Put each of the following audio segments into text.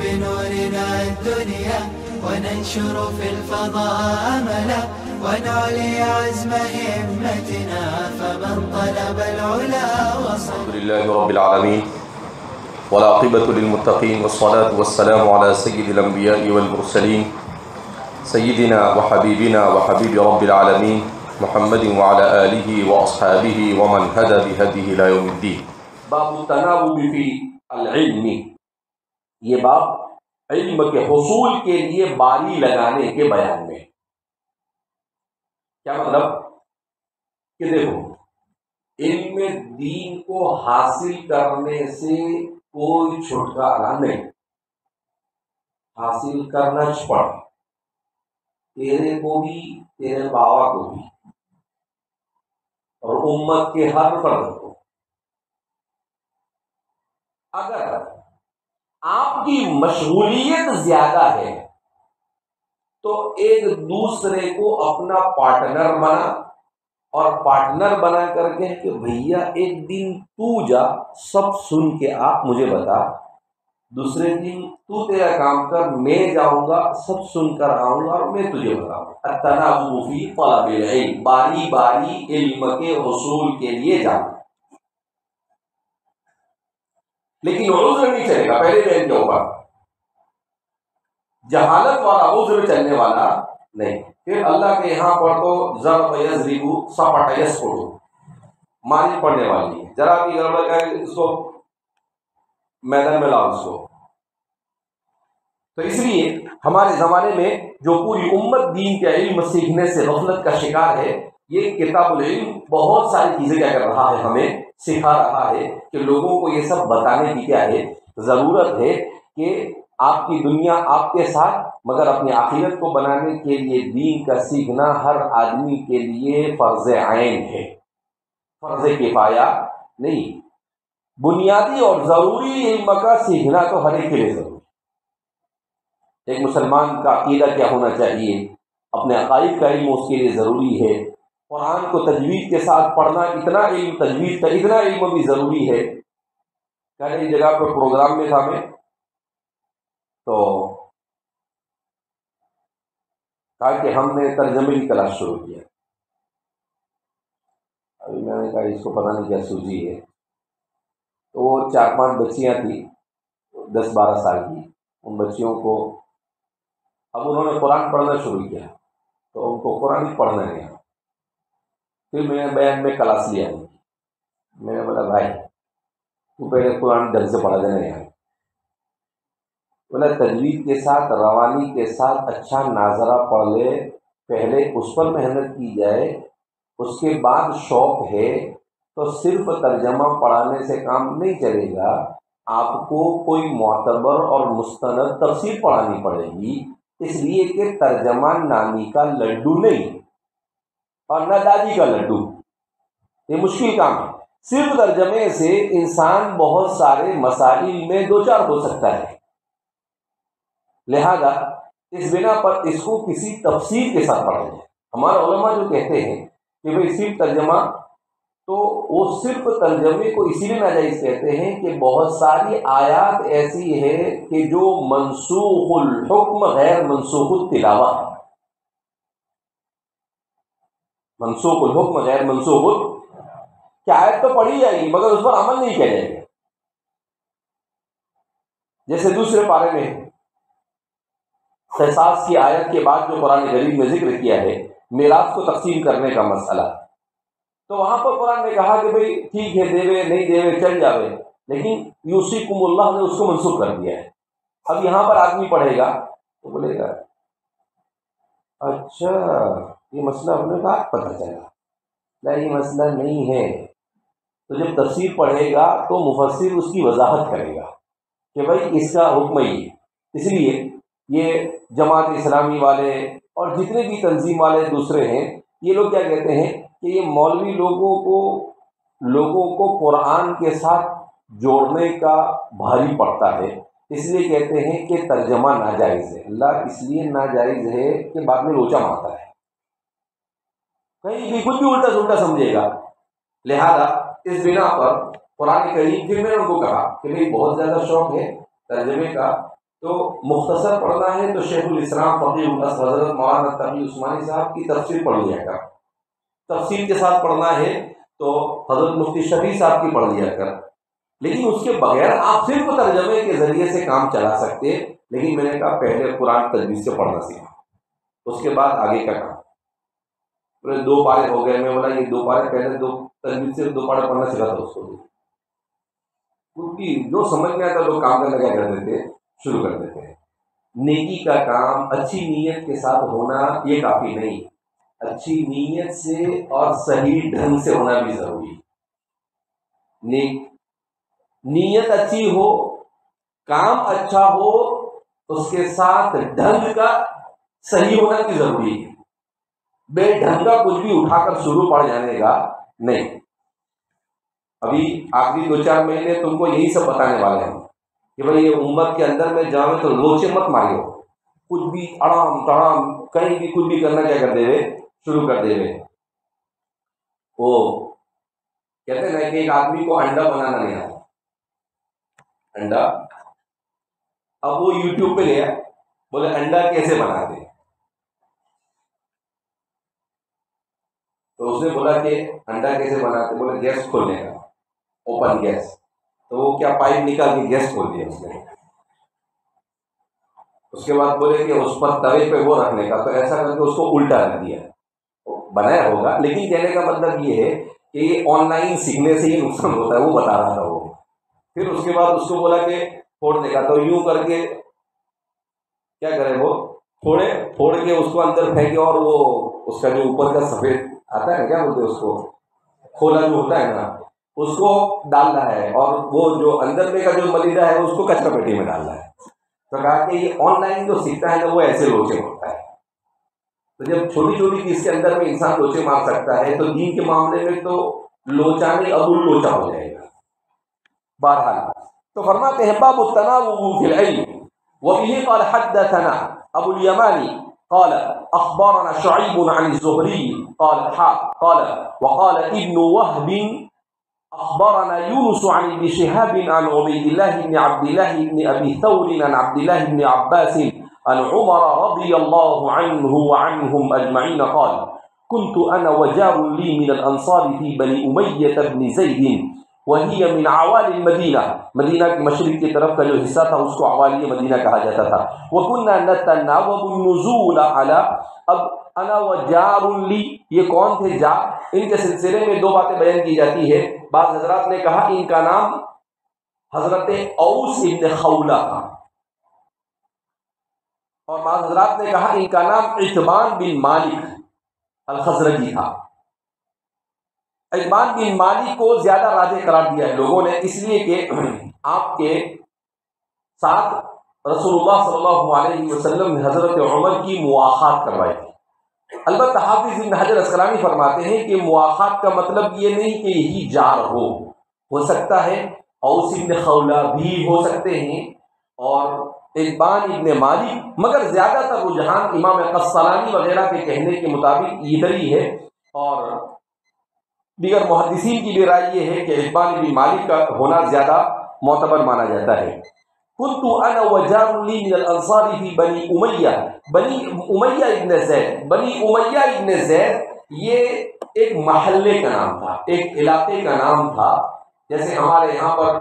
بنورنا الدنيا وننشر في الفضاء أملا ونعلي عزم همتنا فمن طلب العلا وصل. الحمد لله رب العالمين والعاقبة للمتقين والصلاة والسلام على سيد الأنبياء والمرسلين سيدنا وحبيبنا وحبيب رب العالمين محمد وعلى آله وأصحابه ومن هدى بهديه إلى يوم الدين. باب التناوب في العلم، یہ باب علم کے حصول کے لیے باری لگانے کے بیان میں. کیا مطلب کہ دیکھو، علم دین کو حاصل کرنے سے کوئی چھٹکارا نہیں. حاصل کرنا پڑ تیرے کو بھی، تیرے بابا کو بھی، اور امت کے ہر فرد کو. اگر آپ کی مشغولیت زیادہ ہے تو ایک دوسرے کو اپنا پارٹنر بنا، اور پارٹنر بنا کر کے کہ بھیا ایک دن تو جا سب سن کے آپ مجھے بتا، دوسرے دن تو تیرا کام کر، میں جاؤں گا سب سن کر آؤں گا اور میں تجھے بتاؤں گا. التناوب فی طلب العلم، باری باری علم کے حصول کے لیے جانا. لیکن عذر نہیں چلے گا. پہلے بیان کے اوپر جہالت والا عذر چلنے والا نہیں. پھر اللہ کے یہاں پر تو ضرب یضرب سپٹ یسپٹ ماری پڑنے والی ہے. ذرا بھی گڑبڑ ہے اس کو میدان میں لاؤ اس کو. تو اس لیے ہمارے زمانے میں جو پوری امت دین کے علم سیکھنے سے غفلت کا شکار ہے، یہ کتاب العلم بہت ساری چیزیں کیا کر رہا ہے، ہمیں سکھا رہا ہے کہ لوگوں کو یہ سب بتانے کی کیا ہے، ضرورت ہے کہ آپ کی دنیا آپ کے ساتھ، مگر اپنی آخرت کو بنانے کے لیے دین کا سیکھنا ہر آدمی کے لیے فرض عین ہے، فرض کفایہ نہیں. بنیادی اور ضروری علم کا سیکھنا تو ہر ایک کے لیے ضروری. ایک مسلمان کا عقیدہ کیا ہونا چاہیے، اپنے عقائد کا علم اس کے لیے ضروری ہے. قرآن کو تجوید کے ساتھ پڑھنا، اتنا علم تجوید کا اتنا علم بھی ضروری ہے. ایک جگہ پہ پروگرام میں تھا میں، تو کہا کہ ہم نے ترجمے کی کلاس شروع کیا. ابھی میں نے کہا اس کو پتہ نہیں کیا سوچی ہے. تو وہ 4-5 بچیاں تھیں 10-12 سال کی. ان بچیوں کو اب انہوں نے قرآن پڑھنا شروع کیا تو ان کو قرآن ہی پڑھنا نہیں آیا. پھر میں نے بیان میں کلاس لیا. میں نے بولا بھائی تو پہلے قرآن ڈھنگ سے پڑھا دینا یار. بولا تجوید کے ساتھ، روانی کے ساتھ اچھا ناظرہ پڑھ لے، پہلے اس پر محنت کی جائے، اس کے بعد شوق ہے تو صرف ترجمہ پڑھانے سے کام نہیں چلے گا. آپ کو کوئی معتبر اور مستند تفسیر پڑھانی پڑے گی، اس لیے کہ ترجمہ نانی کا لڈو نہیں اور نہ دادی کا لڈو. یہ مشکل کام ہے. صرف ترجمے سے انسان بہت سارے مسائل میں دوچار ہو سکتا ہے. لہذا اس بنا پر اس کو کسی تفسیر کے ساتھ پڑھا جائے. ہمارے علماء جو کہتے ہیں کہ بھئی صرف ترجمہ، تو وہ صرف ترجمے کو اسی لیے ناجائز کہتے ہیں کہ بہت ساری آیات ایسی ہے کہ جو منسوخ الحکم غیر منسوخ التلاوہ. منسوخ الحکم غیر منسوخ کہ آیت تو پڑھی جائے گی مگر اس پر عمل نہیں کیا جائے گا. جیسے دوسرے پارے میں قصاص کی آیت کے بعد جو قرآن کریم میں ذکر کیا ہے میراث کو تقسیم کرنے کا مسئلہ، تو وہاں پر قرآن نے کہا کہ بھئی ٹھیک ہے دیوے نہیں دیوے چل جاوے، لیکن یوصیکم اللہ نے اس کو منسوخ کر دیا ہے. اب یہاں پر آدمی پڑھے گا تو بولے گا اچھا یہ مسئلہ ہم نے کہا پتہ چلا، نہیں یہ مسئلہ نہیں ہے. تو جب تفسیر پڑھے گا تو مفسر اس کی وضاحت کرے گا کہ بھائی اس کا حکم ہی. اس لیے یہ جماعت اسلامی والے اور جتنے بھی تنظیم والے دوسرے ہیں، یہ لوگ کیا کہتے ہیں کہ یہ مولوی لوگوں کو قرآن کے ساتھ جوڑنے کا بھاری پڑتا ہے، اس لیے کہتے ہیں کہ ترجمہ ناجائز ہے. اللہ اس لیے ناجائز ہے کہ بعد میں لوچا مارتا ہے، کہیں بھی کچھ بھی الٹا سلٹا سمجھے گا. لہذا اس بنا پر قرآن کریم، پھر میں نے ان کو کہا کہ بھائی بہت زیادہ شوق ہے ترجمے کا تو مختصر پڑھنا ہے تو شیخ الاسلام فقیہ الاصل حضرت مولانا تقی عثمانی صاحب کی تفسیر پڑھ لیا کر، تفسیر کے ساتھ پڑھنا ہے تو حضرت مفتی شفیع صاحب کی پڑھ لیا کر، لیکن اس کے بغیر آپ صرف ترجمے کے ذریعے سے کام چلا سکتے. لیکن میں نے کہا پہلے قرآن تجوید سے پڑھنا سیکھا، اس کے بعد آگے کا کام. پورے 2 پارے ہو گئے، میں بولا یہ 2 پارے پہلے تجوید سے 2 پارے پڑھنا سکھا تھا اس کو، کیونکہ جو سمجھ میں آتا لوگ کام کرنا کیا کرتے تھے، شروع کر دیتے ہیں. نیکی کا کام اچھی نیت کے ساتھ ہونا یہ کافی نہیں، اچھی نیت سے اور صحیح ڈھنگ سے ہونا بھی ضروری ہے. نیت اچھی ہو، کام اچھا ہو، اس کے ساتھ ڈھنگ کا صحیح ہونا بھی ضروری ہے. بے ڈھنگ کا کچھ بھی اٹھا کر شروع پڑ جانے گا نہیں. ابھی آخری 2-4 مہینے تم کو یہی سب بتانے والے ہیں کہ بھائی یہ امت کے اندر میں جاؤ تو لوچے مت ماریو، کچھ بھی اڑام تڑام کہیں بھی کچھ بھی کرنا کیا کر دے رہے، شروع کر دے رہے. وہ کہتے ہیں نا کہ ایک آدمی کو انڈا بنانا نہیں آتا، انڈا، اب وہ یوٹیوب پہ گیا، بولے انڈا کیسے بناتے، تو اس نے بولا کہ انڈا کیسے بناتے، بولے گیس کھولنے کا، اوپن گیس. تو وہ کیا پائپ نکال کے گیس کھول دیا اس نے. اس کے بعد بولے کہ اس پر توے پہ وہ رکھنے کا، تو ایسا کر کے اس کو الٹا رکھ دیا. بنایا ہوگا، لیکن کہنے کا مطلب یہ ہے کہ یہ آن لائن سیکھنے سے یہ نقصان ہوتا ہے، وہ بتا رہا تھا وہ. پھر اس کے بعد اس کو بولا کہ پھوڑنے کا، تو یوں کر کے کیا کرے، وہ پھوڑ کے اس کو اندر پھینکے، اور وہ اس کا جو اوپر کا سفید آتا ہے کیا بولتے اس کو، کھولا جو ہوتا ہے نا، اس کو ڈالنا ہے، اور وہ جو اندر میں کا جو ملیدہ ہے اس کو کچرا پیٹی میں ڈالنا ہے. تو کہا کہ یہ آن لائن جو سیکھتا ہے نا وہ ایسے لوچے مارتا ہے. تو جب چھوٹی چھوٹی چیز کے اندر میں انسان لوچے مار سکتا ہے تو دین کے معاملے میں تو لوچا نہیں ابو لوچا ہو جائے گا. بہرحال تو فرماتے ہیں باب التناوب فی العلم وبه قال حدثنا ابو اليماني قال اخبرنا شعيب عن الزهري قال وقال ابن وهب اخبرنا يونس عن ابن شهاب عن عبيد الله بن عبد الله بن ابي ثور عن عبد الله بن عباس عن عمر رضي الله عنه وعنهم اجمعين قال كنت انا وجار لي من الانصار في بني اميه بن زيد وهي من عوالي المدینہ، مدینہ کے مشرق کی طرف کا جو حصہ تھا اس کو عوالی مدینہ کہا جاتا تھا. وَكُنَّا نَتَنَاوَبُ النُّزُولَ عَلَى، اب انا وجار لی یہ کون تھے جار، ان کے سلسلے میں 2 باتیں بیان کی جاتی ہے. بعض حضرات نے کہا ان کا نام حضرت اوس ابن خولہ تھا، اور بعض حضرات نے کہا ان کا نام عتبان بن مالک الخزرجی تھا. عتبان بن مالک کو زیادہ راجح قرار دیا ہے لوگوں نے، اس لیے کہ آپ کے ساتھ رسول اللہ صلی اللہ علیہ وسلم نے حضرت عمر کی مواخات کروائی تھی. البتہ حافظ ابن حجر اسقلانی فرماتے ہیں کہ مواخات کا مطلب یہ نہیں کہ یہی جار ہو سکتا ہے اوس ابن خولہ بھی ہو سکتے ہیں اور عتبان ابن مالک، مگر زیادہ تر رجحان امام قسطلانی وغیرہ کے کہنے کے مطابق ادھر ہی ہے. اور دیگر محدثین کی بھی رائے یہ ہے کہ عتبان بن مالک کا ہونا زیادہ معتبر مانا جاتا ہے. كنت انا وجار لي من الانصار في بني امیہ، بنی امیہ ابن زید، بنی امیہ ابن زید یہ ایک محلے کا نام تھا، ایک علاقے کا نام تھا. جیسے ہمارے یہاں پر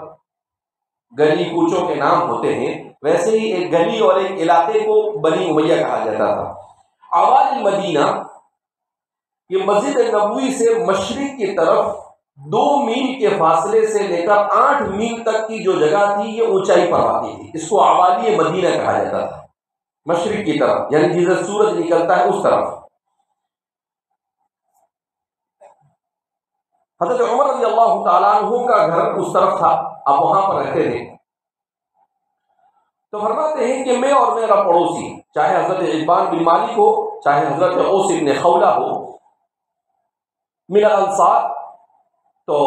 گلی کوچوں کے نام ہوتے ہیں، ویسے ہی ایک گلی اور ایک علاقے کو بنی امیہ کہا جاتا تھا. عوالی مدینہ یہ مسجد نبوی سے مشرق کی طرف 2 میل کے فاصلے سے لے کر 8 میل تک کی جو جگہ تھی یہ اونچائی پر آتی تھی، اس کو عوالی مدینہ کہا جاتا تھا. مشرق کی طرف یعنی جدھر سورج نکلتا ہے اس طرف. حضرت عمر رضی اللہ تعالیٰ عنہ کا گھر اس طرف تھا، آپ وہاں پر رہتے تھے. تو فرماتے ہیں کہ میں اور میرا پڑوسی، چاہے حضرت عتبان بن مالک ہو چاہے حضرت اوس بن خولہ ہو، من الانصار، تو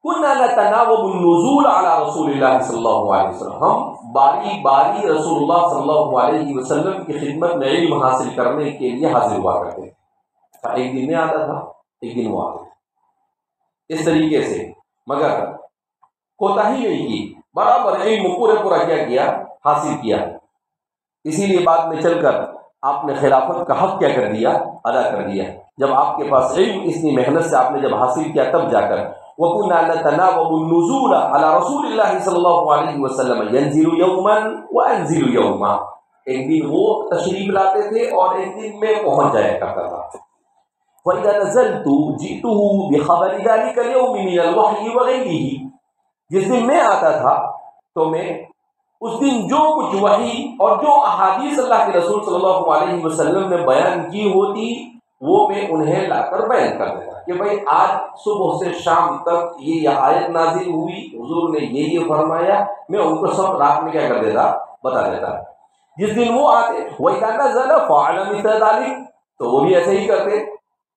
كنا نتناوب النزول على رسول اللہ صلی اللہ علیہ وسلم، ہم باری باری رسول اللہ صلی اللہ علیہ وسلم کی خدمت میں علم حاصل کرنے کے لیے حاضر ہوا کرتے تھے. ایک دن میں آتا تھا، ایک دن وہ آتا تھا، اس طریقے سے، مگر کوتاہی نہیں کی، برابر علم پورا کیا حاصل کیا، اسی لیے بعد میں چل کر آپ نے خلافت کا حق کیا کر دیا، ادا کر دیا۔ جب آپ کے پاس علم اتنی محنت سے آپ نے جب حاصل کیا تب جا کر وَكُنَّا نَتَنَاوَبُ النُّزُولَ عَلَى رَسُولِ اللَّهِ صلی اللہ علیہ وسلم يَنزِلُ يَوْمًا وَأَنزِلُ يَوْمًا، ایک دن وہ تشریف لاتے تھے اور ایک دن میں پہنچ جایا کرتا تھا۔ وَإِذَا نَزَلْتُ جِئْتُهُ بِخَبَرِ ذَلِكَ الْيَوْمِ مِنَ الْوَحْيِ وَغَيْرِهِ، جس دن میں آتا تھا تو میں اس دن جو کچھ وحی اور جو احادیث اللہ کے رسول صلی اللہ علیہ وسلم نے بیان کی ہوتی وہ میں انہیں لا کر بیان کر دیتا کہ بھائی آج صبح سے شام تک یہ آیت نازل ہوئی، حضور نے یہ فرمایا، میں ان کو سب رات میں کیا کر دیتا، بتا دیتا۔ جس دن وہ آتے وَإِذَا نَزَلَ فَعَلَ مِثْلَ ذَلِكَ، تو وہ بھی ایسے ہی کرتے،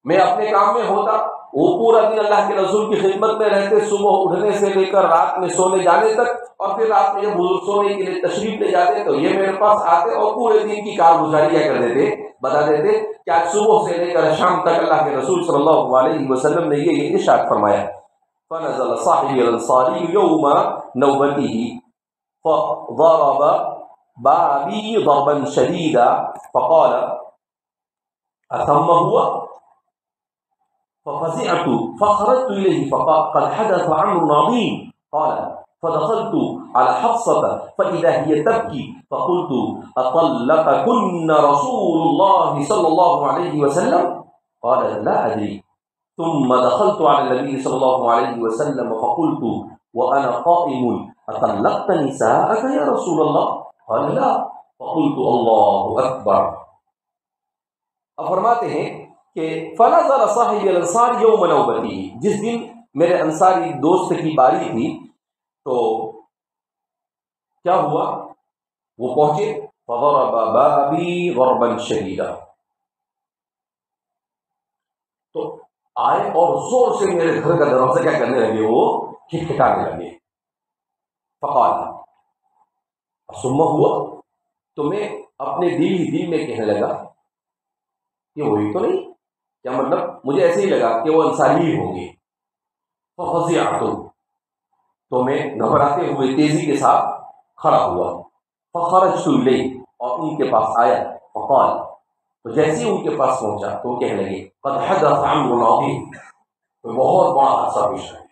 میں اپنے کام میں ہوتا، وہ پورا دن اللہ کے رسول کی خدمت میں رہتے، صبح اٹھنے سے لے کر رات میں سونے جانے تک، اور پھر رات میں جب حضور سونے کے لیے تشریف لے جاتے تو یہ میرے پاس آتے اور پورے دن کی کارگزاری کیا کر دیتے، بتا دیتے کہ آج صبح سے لے کر شام تک اللہ کے رسول صلی اللہ علیہ وسلم نے یہ ارشاد فرمایا۔ فنزل صاحب الانصاری یوم نوبته فضرب بابی ضربا شدیدا فقال اتم هو ففزعت فخرجت إليه فقال قد حدث أمر عظيم، قال فدخلت على حفصة فإذا هي تبكي فقلت أطلقكن رسول الله صلى الله عليه وسلم؟ قالت لا أدري، ثم دخلت على النبي صلى الله عليه وسلم فقلت وأنا قائم أطلقت نساءك يا رسول الله؟ قال لا، فقلت الله أكبر۔ اب فرماتے ہیں کہ فنزل صاحب الانصار یوم نوبتی، جس دن میرے انصاری دوست کی باری تھی تو کیا ہوا، وہ پہنچے فضرب بابی ضربا شدیدا، تو آئے اور زور سے میرے گھر کا دروازہ کیا کرنے لگے، وہ کھٹکھٹانے لگے۔ فقال ثم ہوا، تو میں اپنے دل میں کہنے لگا کہ وہی تو نہیں، کیا مطلب مجھے ایسے ہی لگا کہ وہ انصاری ہوں گے۔ ففزعت، تو میں گھبراتے ہوئے تیزی کے ساتھ کھڑا ہوا۔ فخرجت الیہ، اور ان کے پاس آیا۔ فقال، تو جیسے ہی ان کے پاس پہنچا تو وہ کہنے لگے قد حدث امر عظیم، تو بہت بڑا حادثہ پیش آیا،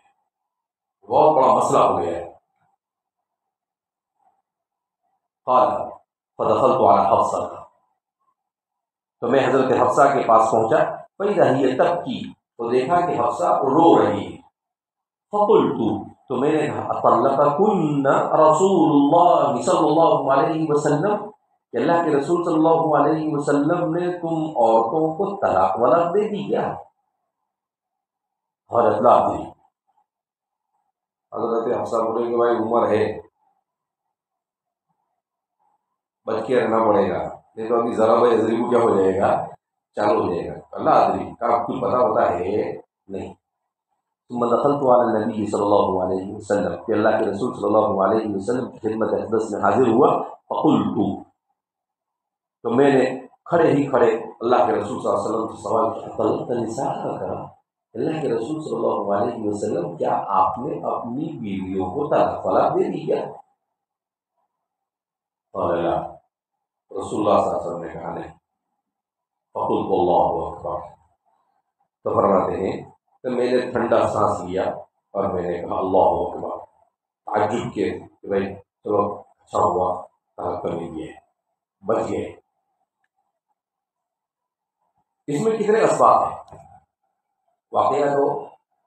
بہت بڑا مسئلہ ہو گیا ہے۔ قال فدخلت على حفصة، تو میں حضرت حفصہ کے پاس پہنچا۔ فإذا هي تبكي، تو دیکھا کہ حفصہ رو رہی ہے۔ فقلت، تو میں نے کہا اطلقکن رسول اللہ صلی اللہ علیہ وسلم، کہ اللہ کے رسول صلی اللہ علیہ وسلم نے تم عورتوں کو طلاق ولاق دے دی کیا؟ حضرت لا دی، حضرت حفصہ بولے کہ بھائی عمر ہے، بچ کے رہنا پڑے گا، نہیں تو ابھی ذرا بھائی ضریب کیا ہو جائے گا، چالو ہو جائے گا۔ اللہ ادری کا آپ کو پتا ہے نہیں۔ ثم دخلت على النبي صلی اللہ علیہ وسلم، کہ اللہ کے رسول صلی اللہ علیہ وسلم کی خدمت اقدس میں حاضر ہوا۔ فقلت، تو میں نے کھڑے ہی کھڑے اللہ کے رسول صلی اللہ علیہ وسلم سے سوال کیا، طلقت نساءک، اللہ کے رسول صلی اللہ علیہ وسلم کیا آپ نے اپنی بیویوں کو طلاق ولاق دے دی کیا؟ قال لا، رسول اللہ صلی اللہ علیہ وسلم نے کہا نہیں۔ فقلت اللہ اکبر، تو فرماتے ہیں کہ میں نے ٹھنڈا سانس لیا اور میں نے کہا اللہ اکبر، تعجب کے کہ بھائی چلو اچھا ہوا طلاق کر لیے، بچ گئے۔ اس میں کتنے اسباب ہیں، واقعہ تو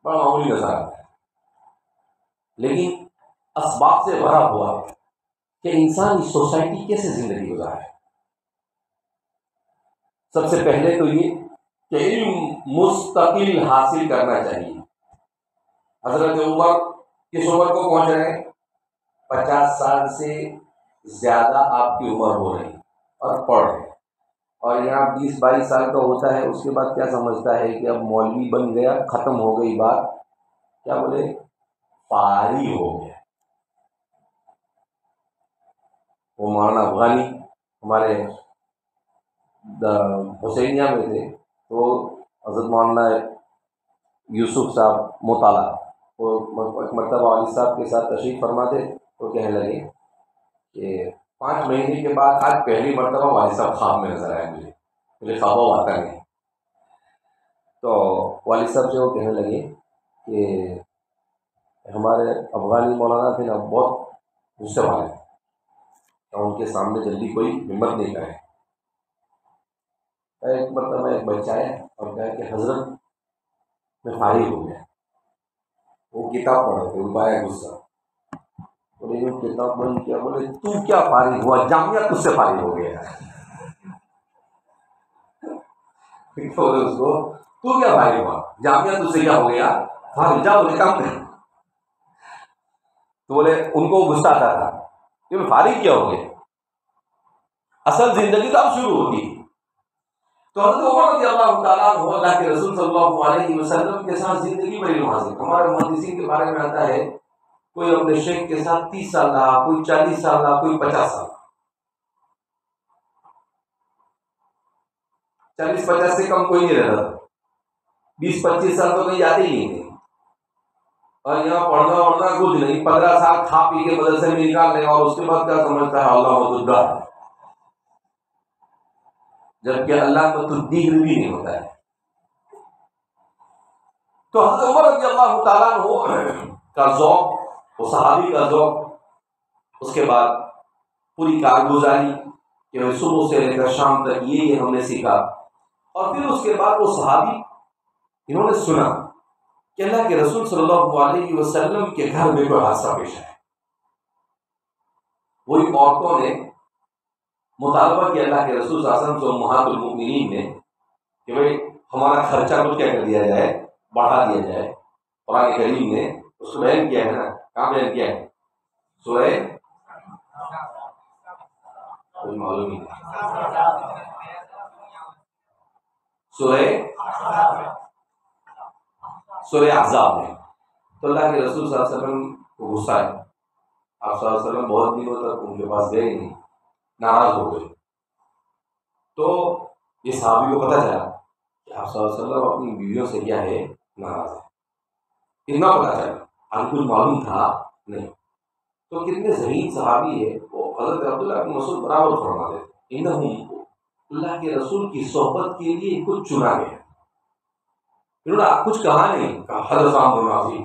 بڑا معمولی نظر آتا ہے، لیکن اسباب سے بھرا ہوا ہے کہ انسان اس سوسائٹی کیسے زندگی گزارے۔ سب سے پہلے تو یہ کہ علم مستقل حاصل کرنا چاہیے۔ حضرت عمر کس عمر کو پہنچ رہے ہیں؟ 50 سال سے زیادہ آپ کی عمر ہو رہی اور پڑھ رہے، اور یہاں 20-22 سال کا ہوتا ہے، اس کے بعد کیا سمجھتا ہے کہ اب مولوی بن گیا، ختم ہو گئی بات، کیا بولے، فارغ ہو گیا۔ وہ مولانا افغانی ہمارے حسینیہ میں تھے، تو حضرت مولانا یوسف صاحب مطالعہ، وہ ایک مرتبہ والد صاحب کے ساتھ تشریف فرما تھے، تو کہنے لگے کہ 5 مہینے کے بعد آج پہلی مرتبہ والد صاحب خواب میں نظر آئے مجھے خواب آتا نہیں. تو والد صاحب سے وہ کہنے لگے کہ ہمارے افغانی مولانا تھے نا بہت غصے والے، اور ان کے سامنے جلدی کوئی ہمت نہیں کرے. ایک مرتبہ ایک بچہ ہے اور کہا کہ حضرت میں فارغ ہو گیا. وہ کتاب پڑھے تھے، ان کا آیا غصہ، انہوں نے کتاب بند کیا، بولے تو کیا فارغ ہوا، جامعہ تجھ سے فارغ ہو گیا. بولے اس کو تو کیا فارغ ہوا، جامعہ تجھ سے کیا ہو گیا، فارغ جا بولے کام کر. تو بولے ان کو غصہ آتا تھا کہ میں فارغ کیا ہو گیا، اصل زندگی تو اب شروع ہوتی. تو حضرت عمر رضی اللہ تعالیٰ عنہ اللہ کے رسول صلی اللہ علیہ وسلم کے ساتھ زندگی بڑی نازک. ہمارے محدثین کے بارے میں آتا ہے کوئی اپنے شیخ کے ساتھ 30 سال رہا، کوئی 40 سال رہا، کوئی 50 سال. 40-50 سے کم کوئی نہیں رہتا، 20-25 سال تو کہیں جاتے ہی نہیں تھے. اور یہاں پڑھنا وڑھنا کچھ نہیں، 15 سال کھا پی کے مدرسے میں نکال لیں اور اس کے بعد کیا سمجھتا ہے اللہ مدد، جبکہ اللہ کو تو دیگر بھی نہیں ہوتا ہے. تو حضرت عمر رضی اللہ تعالیٰ عنہ کا ذوق، وہ صحابی کا ذوق، اس کے بعد پوری کارگزاری کہ صبح سے لے کر شام تک یہ ہم نے سیکھا. اور پھر اس کے بعد وہ صحابی انہوں نے سنا کہ اللہ کے رسول صلی اللہ علیہ وسلم کے گھر میں کوئی حادثہ پیش ہے. وہی عورتوں نے مطالبہ کیا اللہ کے رسول صلی اللہ علیہ وسلم سے، امہات المؤمنین نے، کہ بھئی ہمارا خرچہ کچھ کیا کر دیا جائے، بڑھا دیا جائے. قرآن کریم نے اس کو بیان کیا ہے نا، کہاں بیان کیا ہے؟ سورہ کوئی معلوم نہیں، سورہ احزاب میں. تو اللہ کے رسول صلی اللہ علیہ وسلم کو غصہ ہے. آپ صلی اللہ علیہ وسلم بہت دنوں تک ان کے پاس گئے نہیں، ناراض ہو گئے. تو یہ صحابی کو پتہ چلا کہ آپ صلی اللہ علیہ وسلم اپنی بیویوں سے کیا ہے، ناراض ہے. اتنا پتہ چلا، آج کچھ معلوم تھا نہیں. تو کتنے ذہین صحابی ہے، وہ حضرت عبداللہ بن مسعود برابر فرماتے تھے انہم اللہ کے رسول کی صحبت کے لیے کچھ چنا گیا. انہوں نے کچھ کہا نہیں، کہا حضرت عامر بن عاصم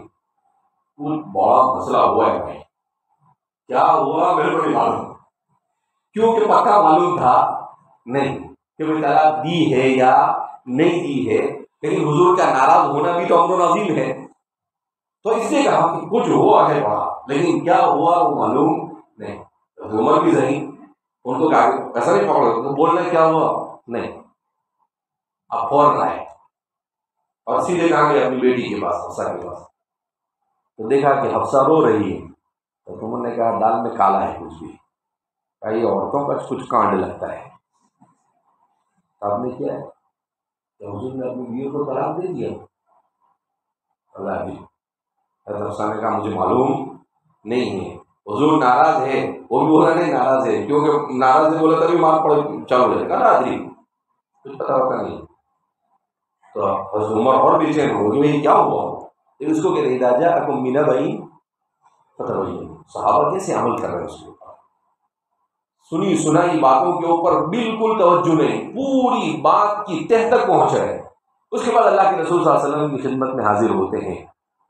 کچھ بڑا مسئلہ ہوا ہے بھائی. کیا ہوا میرے کو نہیں معلوم، کیونکہ پکا معلوم تھا نہیں کہ وہ طلاق دی ہے یا نہیں دی ہے، لیکن حضور کا ناراض ہونا بھی تو امر عظیم ہے. تو اس نے کہا کہ کچھ ہوا ہے بڑا، لیکن کیا ہوا وہ معلوم نہیں. عمر بھی ذہین، ان کو ایسا نہیں پکڑا بولنا کیا ہوا نہیں. اب فوراً آئے اور سیدھے کہا کہ اپنی بیٹی کے پاس، حفصہ کے پاس. تو دیکھا کہ حفصہ رو رہی ہے. تو تم نے کہا دال میں کالا ہے کچھ بھی، کہا یہ عورتوں کا کچھ کانڈ لگتا ہے. آپ نے کیا ہے کہ حضور نے اپنی بیوی کو طلاق دے دیا. اللہ جی، حفصہ نے کہا مجھے معلوم نہیں ہے، حضور ناراض ہے. وہ بھی بولا نہیں ناراض ہے، کیونکہ ناراض ہے بولا تبھی مار پڑ چالو رہے گا نا، حاضری کچھ پتا ہوتا نہیں. تو حضرت عمر اور بھی چین ہو گئی کیا ہوا. پھر اس کو کہتے راجا اکم مینا بھائی پتہ ہوئی صحابہ کیسے عمل کر رہے ہیں، اس کے اوپر سنی سنائی باتوں کے اوپر بالکل توجہ نہیں، پوری بات کی تہ تک پہنچ رہے ہیں. اس کے بعد اللہ کے رسول صلی اللہ علیہ وسلم کی خدمت میں حاضر ہوتے ہیں،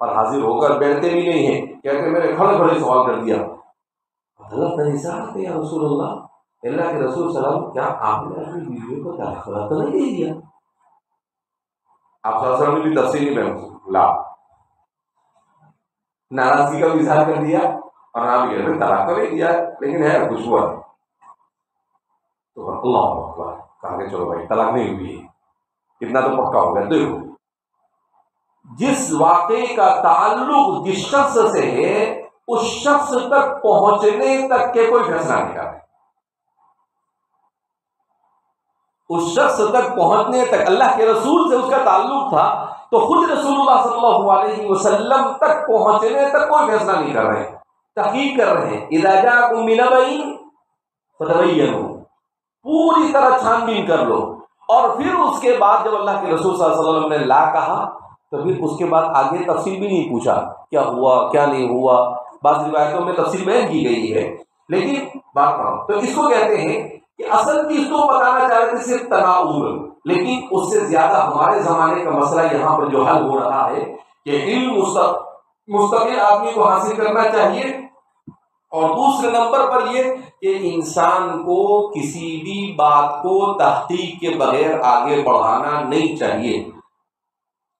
اور حاضر ہو کر بیٹھتے بھی نہیں ہیں، کہتے میں نے کھڑے کھڑے سوال کر دیا. حضرت نثار یا رسول اللہ کے رسول صلی اللہ علیہ وسلم کیا آپ نے اپنی بیوی کو طلاق تو نہیں دے دیا؟ آپ صلی اللہ علیہ وسلم نے بھی تفصیل میں لا ناراضگی کا بھی اظہار کر دیا، اور آپ یہ طلاق تو نہیں دیا لیکن ہے کچھ ہوا. تو اللہ اکبر، کہا کہ چلو بھائی طلاق نہیں ہوئی ہے، اتنا تو پکا ہو گیا. دیکھو جس واقعے کا تعلق جس شخص سے ہے اس شخص تک پہنچنے تک کے کوئی فیصلہ نہیں کرے. اس شخص تک پہنچنے تک اللہ کے رسول سے اس کا تعلق تھا، تو خود رسول اللہ صلی اللہ علیہ وسلم تک پہنچنے تک کوئی فیصلہ نہیں کر رہے، تحقیق کر رہے ہیں. اذا جاءکم من نبأ فتبینوا، پوری طرح چھان بین کر لو. اور پھر اس کے بعد جب اللہ کے رسول صلی اللہ علیہ وسلم نے لا کہا تو پھر اس کے بعد آگے تفصیل بھی نہیں پوچھا کیا ہوا کیا نہیں ہوا. بعض روایتوں میں تفصیل بیان کی گئی ہے لیکن بات کرو تو اس کو کہتے ہیں کہ اصل چیز تو بتانا چاہ رہے تھے صرف تناول، لیکن اس سے زیادہ ہمارے زمانے کا مسئلہ یہاں پر جو حل ہو رہا ہے کہ علم مستقل آدمی کو حاصل کرنا چاہیے، اور دوسرے نمبر پر یہ کہ انسان کو کسی بھی بات کو تحقیق کے بغیر آگے بڑھانا نہیں چاہیے،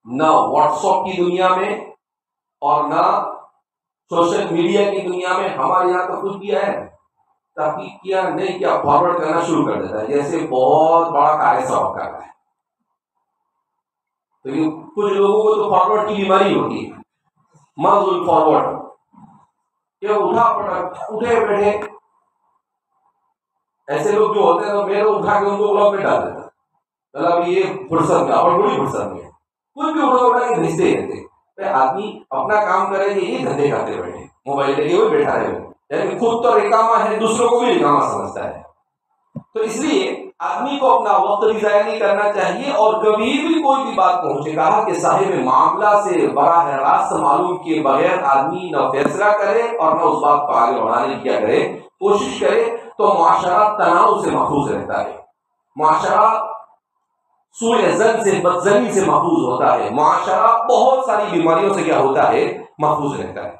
نہ واٹس ایپ کی دنیا میں اور نہ سوشل میڈیا کی دنیا میں۔ ہمارے یہاں تو کچھ کیا ہے، تحقیق کیا نہیں کیا، فارورڈ کرنا شروع کر دیتا ہے جیسے بہت بڑا کارے سواب کر رہا ہے۔ تو یہ کچھ لوگوں کو تو فارورڈ کی بیماری ہوتی ہے، مرض الفارورڈ، کہ اٹھے بیٹھے ایسے لوگ جو ہوتے ہیں میرے اٹھا کے ان کو بلاک میں ڈال دیتا ہے، مطلب یہ فرصت کا اور بڑی فرصت میں کچھ بھی اٹھا کے بھیجتے ہی رہتے۔ آدمی اپنا کام کرے کہ یہ دھندے کرتے بیٹھے، موبائل لے کے وہ بیٹھا رہے، یعنی خود تو ریکامہ ہے، دوسروں کو بھی ریکامہ سمجھتا ہے۔ تو اس لیے آدمی کو اپنا وقت بھی ضائع نہیں کرنا چاہیے، اور کبھی بھی کوئی بھی بات پہنچے، کہا کہ صاحب معاملہ سے براہ راست معلوم کیے بغیر آدمی نہ فیصلہ کرے اور نہ اس بات کو آگے بڑھانے کی کیا کرے، کوشش کرے، تو معاشرہ تناؤ سے محفوظ رہتا ہے، معاشرہ سوء ظن سے، بدظنی سے محفوظ ہوتا ہے، معاشرہ بہت ساری بیماریوں سے کیا ہوتا ہے، محفوظ رہتا ہے۔